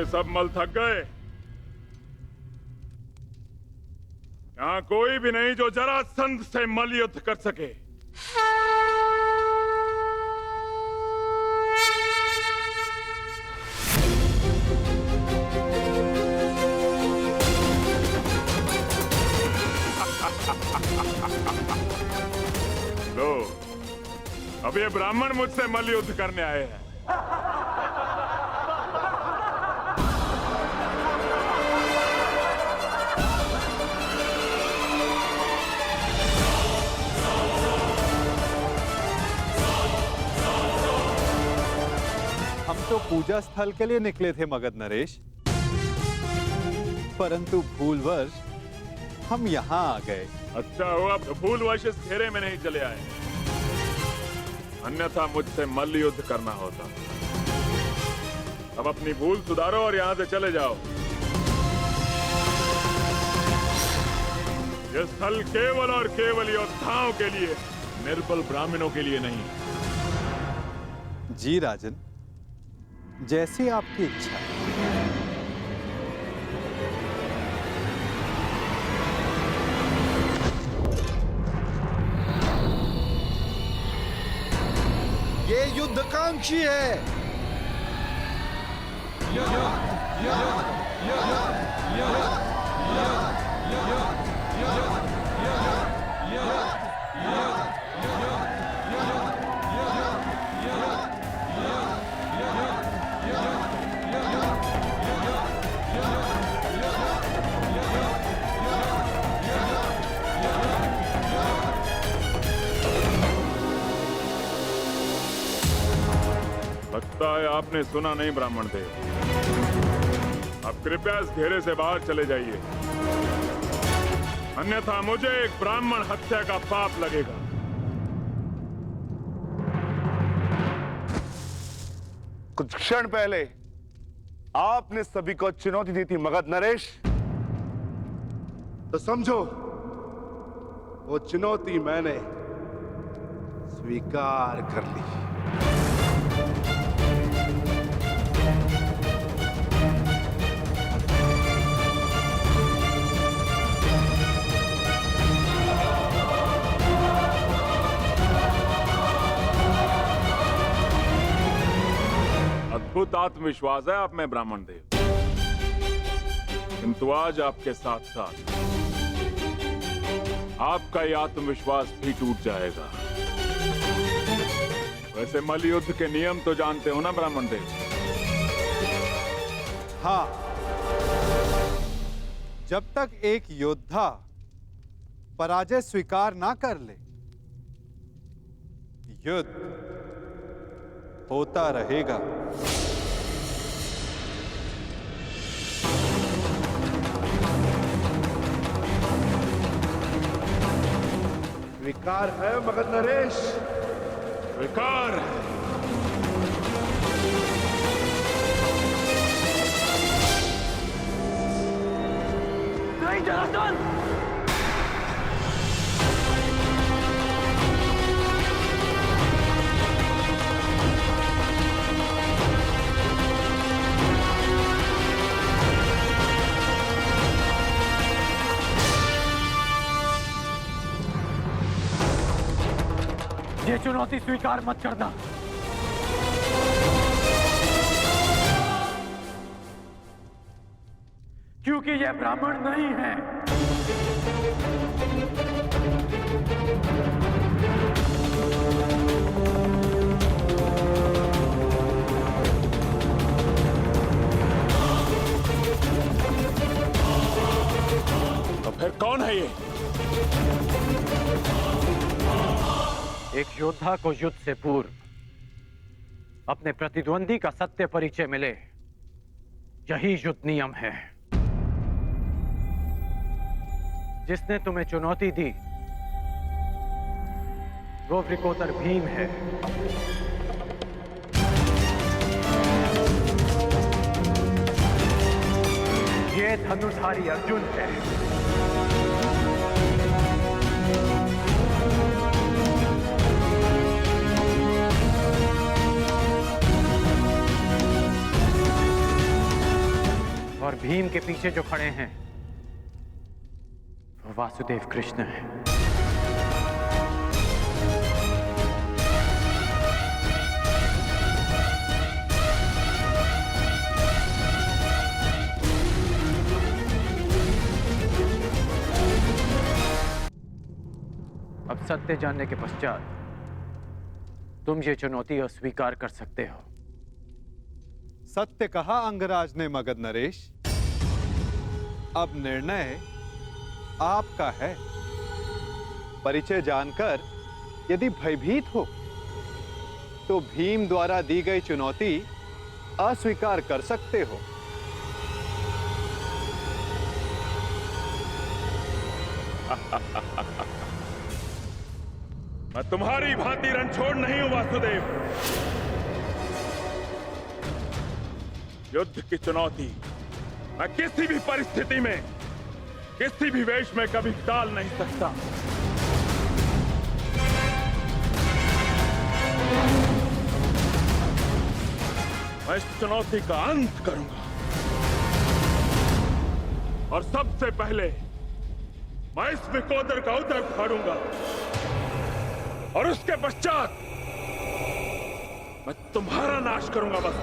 सब मल थक गए? यहां कोई भी नहीं जो जरासंध से मल युद्ध कर सके। लो, अब ये ब्राह्मण मुझसे मल युद्ध करने आए हैं। हम तो पूजा स्थल के लिए निकले थे मगध नरेश, परंतु भूलवश हम यहाँ आ गए। अच्छा हुआ भूलवश इस घेरे में नहीं चले आए, अन्यथा मुझसे मल्ल युद्ध करना होता। अब अपनी भूल सुधारो और यहाँ से चले जाओ। यह स्थल केवल और केवल योद्धाओं के लिए, निर्बल ब्राह्मणों के लिए नहीं। जी राजन, जैसी आपकी इच्छा। ये युद्धकांक्षी है। लगता है आपने सुना नहीं ब्राह्मण देव। अब कृपया इस घेरे से बाहर चले जाइए, अन्यथा मुझे एक ब्राह्मण हत्या का पाप लगेगा। कुछ क्षण पहले आपने सभी को चुनौती दी थी मगध नरेश, तो समझो वो चुनौती मैंने स्वीकार कर ली। अद्भुत आत्मविश्वास है आप में ब्राह्मण देव, किंतु आज आपके साथ साथ आपका ये आत्मविश्वास भी टूट जाएगा। वैसे मल्ल युद्ध के नियम तो जानते हो ना ब्राह्मण देव? हाँ, जब तक एक योद्धा पराजय स्वीकार ना कर ले, युद्ध होता रहेगा। स्वीकार है मगध नरेश? स्वीकार। नहीं जरासंध! ये चुनौती स्वीकार मत करना। क्योंकि यह ब्राह्मण नहीं है। तो फिर कौन है ये? एक योद्धा को युद्ध से पूर्व अपने प्रतिद्वंदी का सत्य परिचय मिले, यही युद्ध नियम है। जिसने तुम्हें चुनौती दी वो वृकोदर भीम है। ये धनुधारी अर्जुन है। और भीम के पीछे जो खड़े हैं वो वासुदेव कृष्ण है। अब सत्य जानने के पश्चात तुम ये चुनौती अस्वीकार कर सकते हो। सत्य कहा अंगराज ने मगध नरेश। अब निर्णय आपका है। परिचय जानकर यदि भयभीत हो तो भीम द्वारा दी गई चुनौती अस्वीकार कर सकते हो। मैं तुम्हारी भांति रणछोड़ नहीं हूं वासुदेव। युद्ध की चुनौती मैं किसी भी परिस्थिति में, किसी भी वेश में कभी टाल नहीं सकता। मैं इस चुनौती का अंत करूंगा और सबसे पहले मैं इस विकोदर का उदर फाड़ूंगा और उसके पश्चात मैं तुम्हारा नाश करूंगा। बस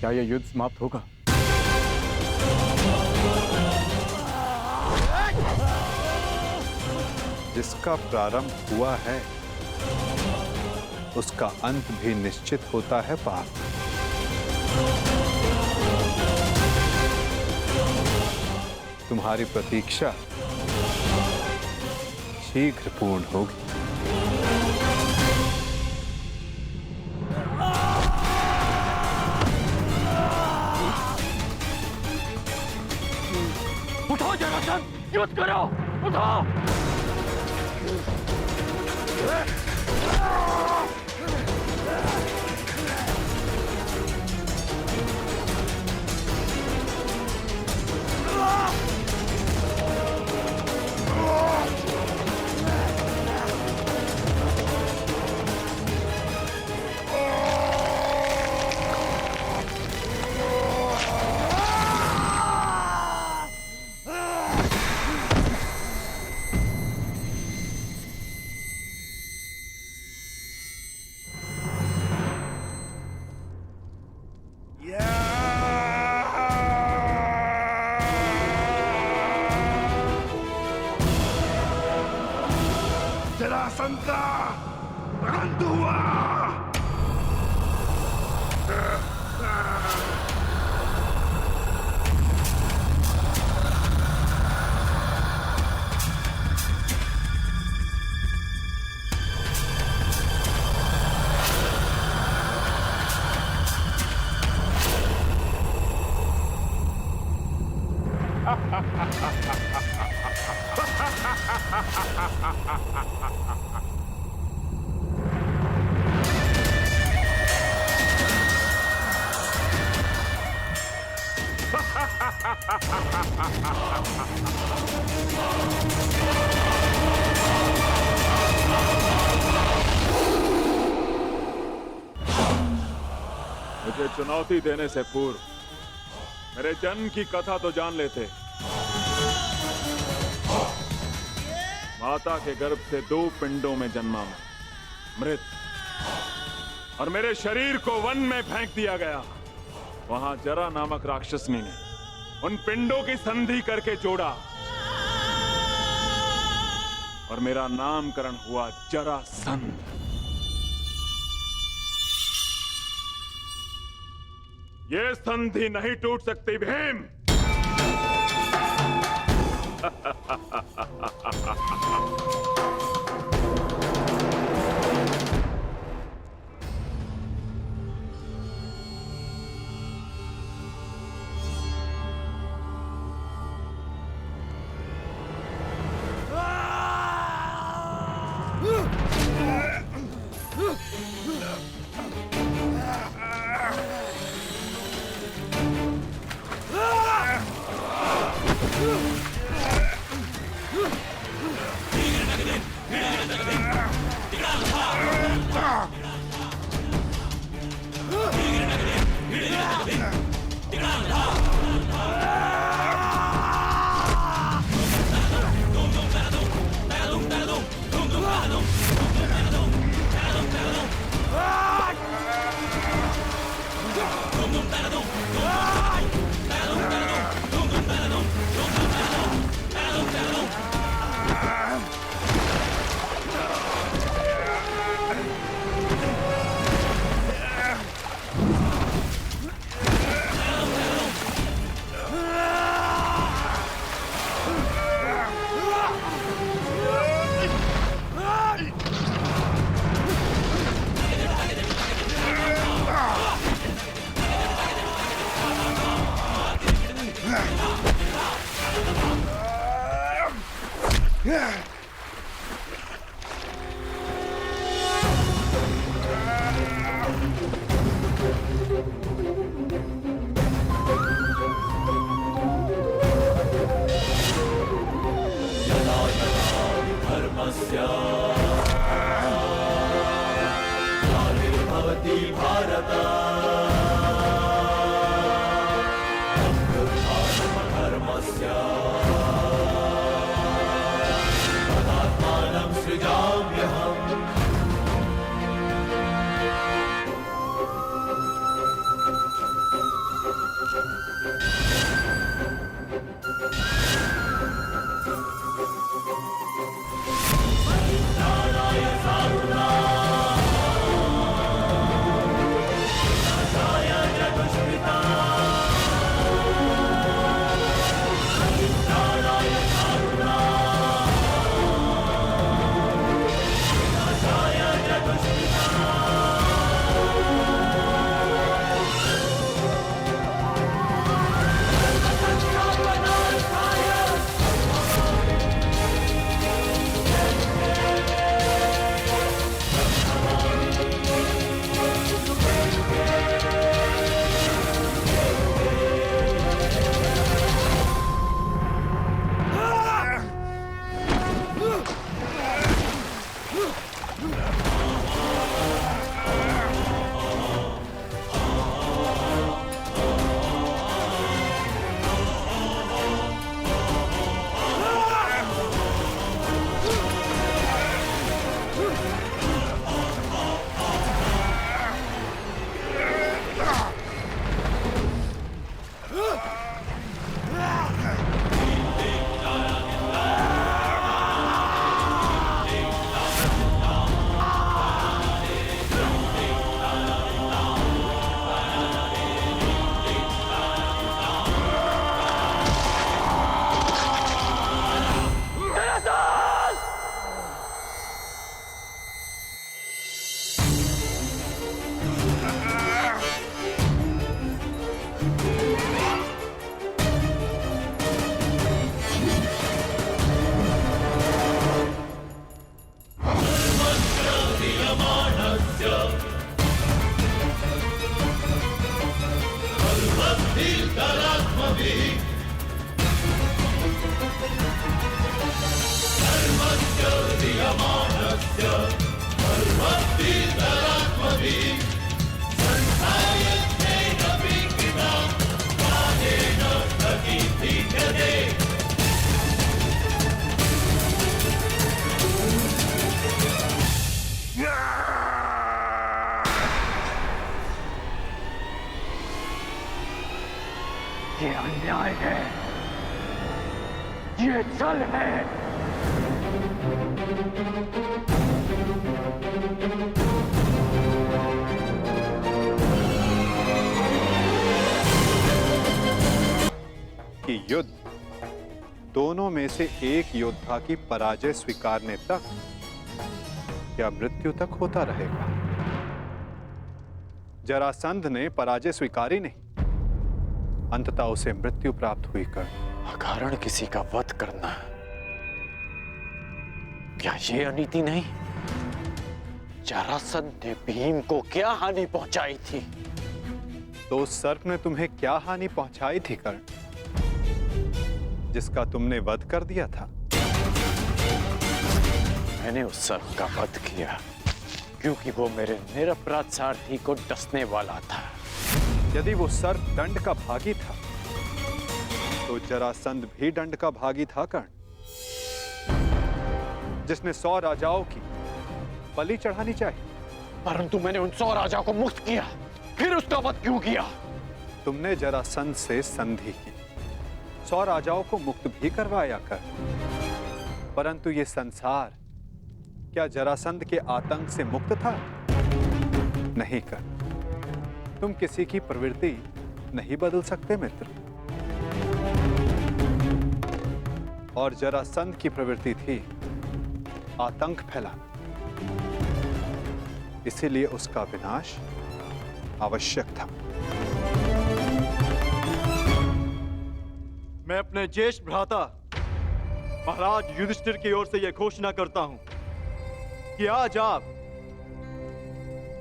क्या यह युद्ध समाप्त होगा? जिसका प्रारंभ हुआ है उसका अंत भी निश्चित होता है पार्थ। तुम्हारी प्रतीक्षा शीघ्र पूर्ण होगी। उठो जरासंध, युद्ध करो, उठो। जरासंधा बंद हुआ। मुझे चुनौती देने से पूर्व मेरे जन्म की कथा तो जान लेते। माता के गर्भ से 2 पिंडों में जन्मा मैं, मृत, और मेरे शरीर को वन में फेंक दिया गया। वहां जरा नामक राक्षसनी ने उन पिंडों की संधि करके जोड़ा और मेरा नामकरण हुआ जरासंध। ये संधि नहीं टूट सकती भीम। है, ये छल है। कि युद्ध दोनों में से एक योद्धा की पराजय स्वीकारने तक या मृत्यु तक होता रहेगा। जरासंध ने पराजय स्वीकारी नहीं, अंततः उसे मृत्यु प्राप्त हुई कर्ण। अकारण किसी का वध करना, क्या ये अनीति नहीं? जरासंध ने भीम को क्या हानि पहुंचाई थी? तो उस सर्प ने तुम्हें क्या हानि पहुंचाई थी कर्ण, जिसका तुमने वध कर दिया था? मैंने उस सर्प का वध किया क्योंकि वो मेरे निरपराध सारथी को डसने वाला था। यदि वो सर्प दंड का भागी था तो जरासंध भी दंड का भागी था कर्ण, जिसने 100 राजाओं की बलि चढ़ानी चाहिए। परंतु मैंने उन 100 राजाओं को मुक्त किया, फिर उसका वध क्यों किया? तुमने जरासंध से संधि की, 100 राजाओं को मुक्त भी करवाया कर, परंतु ये संसार क्या जरासंध के आतंक से मुक्त था? नहीं कर। तुम किसी की प्रवृत्ति नहीं बदल सकते मित्र। और जरासंध की प्रवृत्ति थी आतंक फैलाना, इसीलिए उसका विनाश आवश्यक था। मैं अपने ज्येष्ठ भ्राता महाराज युधिष्ठिर की ओर से यह घोषणा करता हूं कि आज आप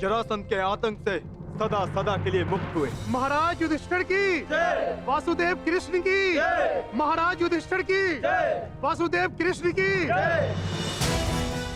जरासंध के आतंक से सदा सदा के लिए मुक्त हुए। महाराज युधिष्ठिर की जय, वासुदेव कृष्ण की जय, महाराज युधिष्ठिर की जय, वासुदेव कृष्ण की जय।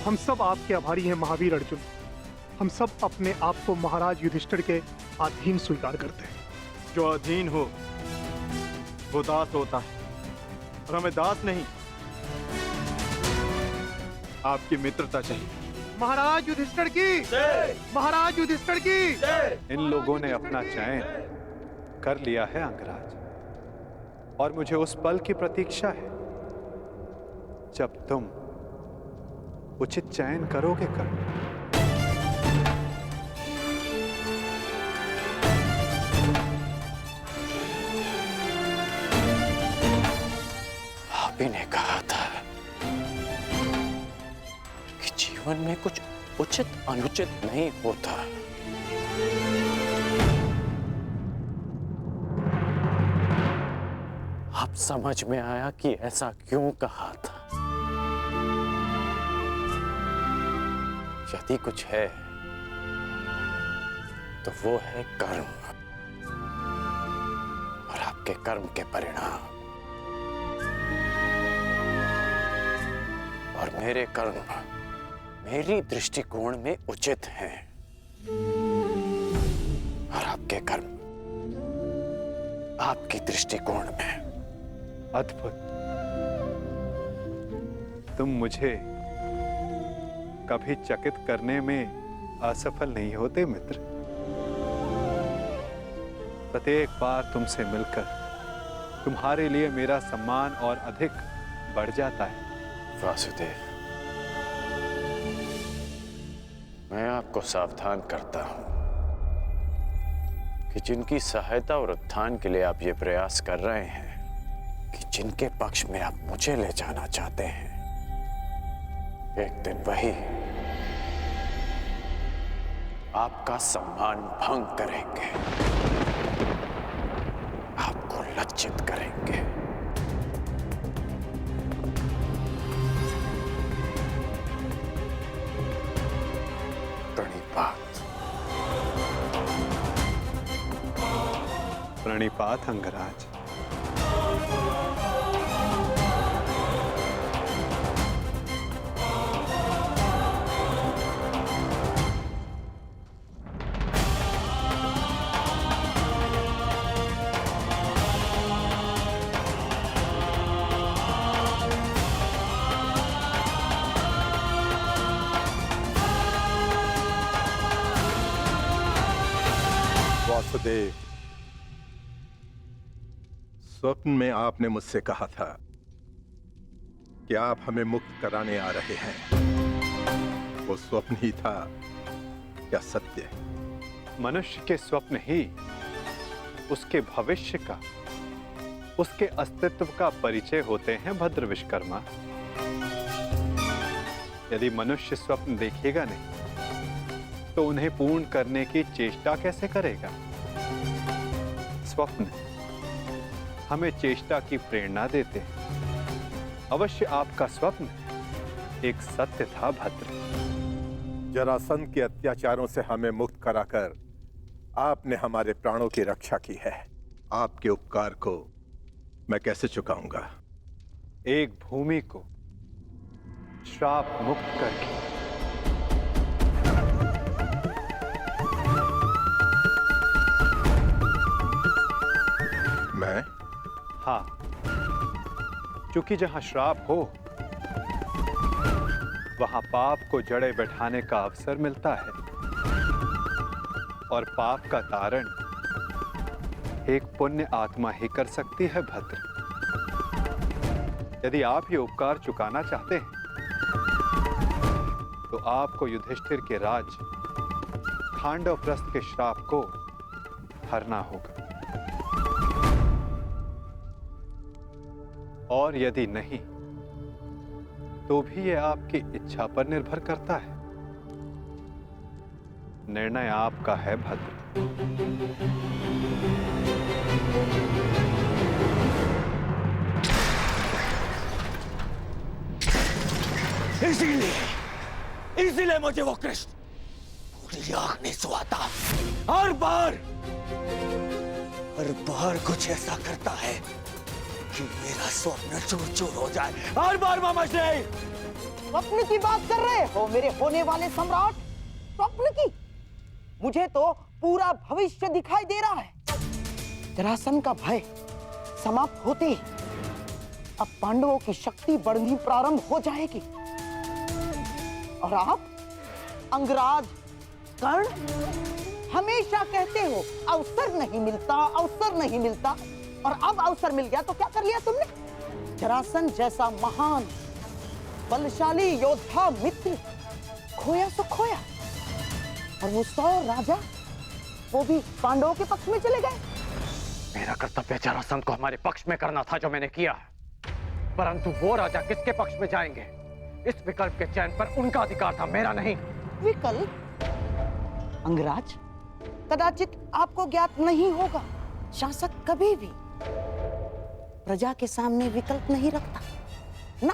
हम सब आपके आभारी हैं महावीर अर्जुन। हम सब अपने आप को महाराज युधिष्ठिर के अधीन स्वीकार करते हैं। जो अधीन हो वो दास होता है, और हमें दास नहीं, आपकी मित्रता चाहिए। महाराज युधिष्ठिर की जय, महाराज युधिष्ठिर की जय। इन लोगों ने अपना चयन कर लिया है अंगराज, और मुझे उस पल की प्रतीक्षा है जब तुम उचित चयन करोगे कर्ण। आप ही ने कहा था कि जीवन में कुछ उचित अनुचित नहीं होता। अब समझ में आया कि ऐसा क्यों कहा था। यदि कुछ है तो वो है कर्म, और आपके कर्म के परिणाम। और मेरे कर्म मेरी दृष्टिकोण में उचित हैं, और आपके कर्म आपकी दृष्टिकोण में। अद्भुत। तुम मुझे कभी चकित करने में असफल नहीं होते मित्र। प्रत्येक बार तुमसे मिलकर तुम्हारे लिए मेरा सम्मान और अधिक बढ़ जाता है। वासुदेव, मैं आपको सावधान करता हूं कि जिनकी सहायता और उत्थान के लिए आप ये प्रयास कर रहे हैं कि जिनके पक्ष में आप मुझे ले जाना चाहते हैं, एक दिन वही आपका सम्मान भंग करेंगे, आपको लज्जित करेंगे। प्रणिपात। प्रणिपात अंगराज। वासुदेव, स्वप्न में आपने मुझसे कहा था कि आप हमें मुक्त कराने आ रहे हैं। वो स्वप्न ही था या सत्य? मनुष्य के स्वप्न ही उसके भविष्य का, उसके अस्तित्व का परिचय होते हैं भद्र विश्वकर्मा। यदि मनुष्य स्वप्न देखेगा नहीं तो उन्हें पूर्ण करने की चेष्टा कैसे करेगा? स्वप्न हमें चेष्टा की प्रेरणा देते हैं। अवश्य आपका स्वप्न एक सत्य था भद्र। जरासंध के अत्याचारों से हमें मुक्त कराकर आपने हमारे प्राणों की रक्षा की है। आपके उपकार को मैं कैसे चुकाऊंगा? एक भूमि को श्राप मुक्त करके। मैं? हाँ, क्योंकि जहां श्राप हो वहां पाप को जड़े बैठाने का अवसर मिलता है, और पाप का तारण एक पुण्य आत्मा ही कर सकती है भद्र। यदि आप ये उपकार चुकाना चाहते हैं तो आपको युधिष्ठिर के राज खांडवप्रस्थ के श्राप को हरना होगा, और यदि नहीं तो भी यह आपकी इच्छा पर निर्भर करता है। निर्णय आपका है भद्र। इसीलिए मुझे वो कृष्ण पूरी आंख नहीं सुहाता। हर बार कुछ ऐसा करता है कि मेरा स्वप्न चूर चूर हो जाए। हर बार मामा जी। स्वप्न की बात कर रहे हो मेरे होने वाले सम्राट? स्वप्न की? मुझे तो पूरा भविष्य दिखाई दे रहा है। जरासंध का भय समाप्त होते ही अब पांडवों की शक्ति बढ़नी प्रारंभ हो जाएगी, और आप अंगराज कर्ण हमेशा कहते हो अवसर नहीं मिलता, अवसर नहीं मिलता, और अब अवसर मिल गया तो क्या कर लिया तुमने? जरासंध जैसा महान बलशाली योद्धा मित्र खोया सो खोया, और वो 100 राजा वो भी पांडवों के पक्ष में चले गए। मेरा कर्तव्य जरासंध को हमारे पक्ष में करना था जो मैंने किया, परंतु वो राजा किसके पक्ष में जाएंगे? इस विकल्प के चयन पर उनका अधिकार था, मेरा नहीं। विकल्प? अंगराज, कदाचित आपको ज्ञात नहीं होगा, शासक कभी भी प्रजा के सामने विकल्प नहीं रखता ना।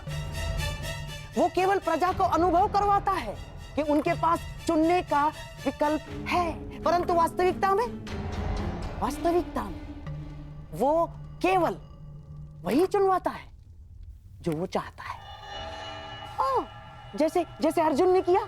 वो केवल प्रजा को अनुभव करवाता है कि उनके पास चुनने का विकल्प है, परंतु वास्तविकता में वो केवल वही चुनवाता है जो वो चाहता है। जैसे अर्जुन ने किया।